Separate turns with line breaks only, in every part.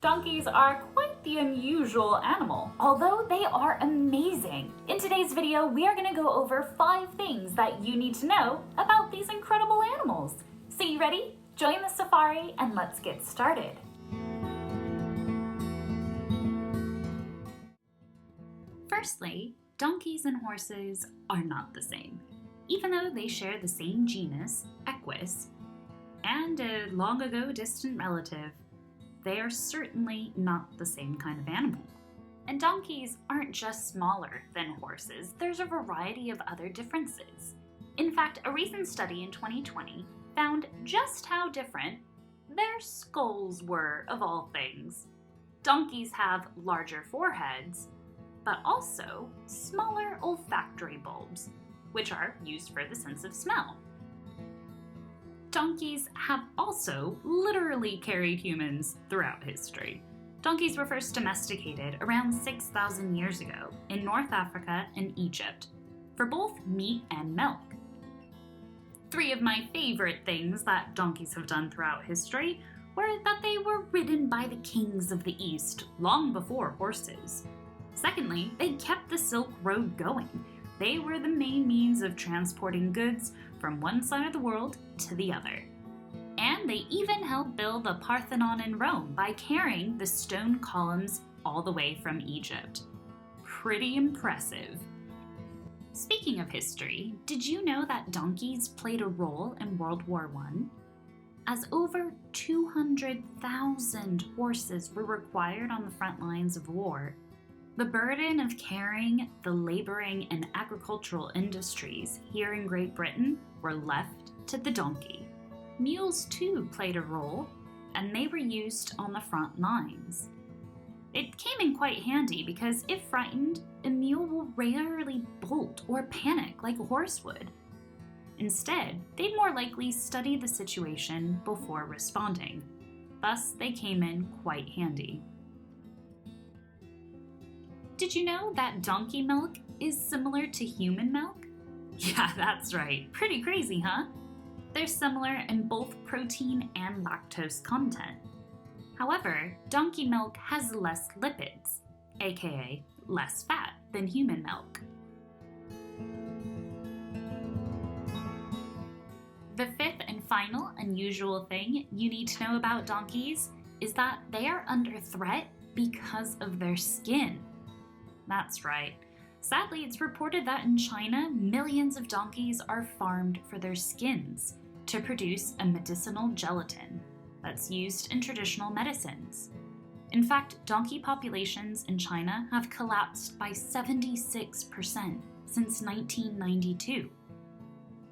Donkeys are quite the unusual animal, although they are amazing. In today's video, we are going to go over 5 things that you need to know about these incredible animals. So you ready? Join the safari and let's get started. Firstly, donkeys and horses are not the same. Even though they share the same genus, Equus, and a long ago distant relative, they are certainly not the same kind of animal. And donkeys aren't just smaller than horses, there's a variety of other differences. In fact, a recent study in 2020 found just how different their skulls were, of all things. Donkeys have larger foreheads, but also smaller olfactory bulbs, which are used for the sense of smell. Donkeys have also literally carried humans throughout history. Donkeys were first domesticated around 6,000 years ago in North Africa and Egypt for both meat and milk. 3 of my favorite things that donkeys have done throughout history were that they were ridden by the kings of the East long before horses. Secondly, they kept the Silk Road going. They were the main means of transporting goods from one side of the world to the other. And they even helped build the Parthenon in Rome by carrying the stone columns all the way from Egypt. Pretty impressive. Speaking of history, did you know that donkeys played a role in World War I? As over 200,000 horses were required on the front lines of war, the burden of carrying the laboring and agricultural industries here in Great Britain were left to the donkey. Mules too played a role, and they were used on the front lines. It came in quite handy because if frightened, a mule will rarely bolt or panic like a horse would. Instead, they'd more likely study the situation before responding. Thus, they came in quite handy. Did you know that donkey milk is similar to human milk? Yeah, that's right. Pretty crazy, huh? They're similar in both protein and lactose content. However, donkey milk has less lipids, aka less fat, than human milk. The 5th and final unusual thing you need to know about donkeys is that they are under threat because of their skin. That's right. Sadly, it's reported that in China, millions of donkeys are farmed for their skins to produce a medicinal gelatin that's used in traditional medicines. In fact, donkey populations in China have collapsed by 76% since 1992.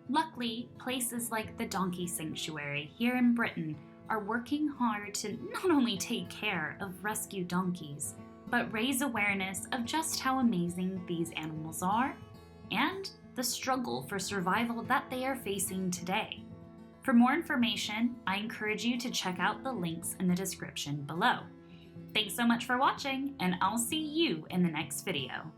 Luckily, places like the Donkey Sanctuary here in Britain are working hard to not only take care of rescued donkeys, but raise awareness of just how amazing these animals are and the struggle for survival that they are facing today. For more information, I encourage you to check out the links in the description below. Thanks so much for watching, and I'll see you in the next video.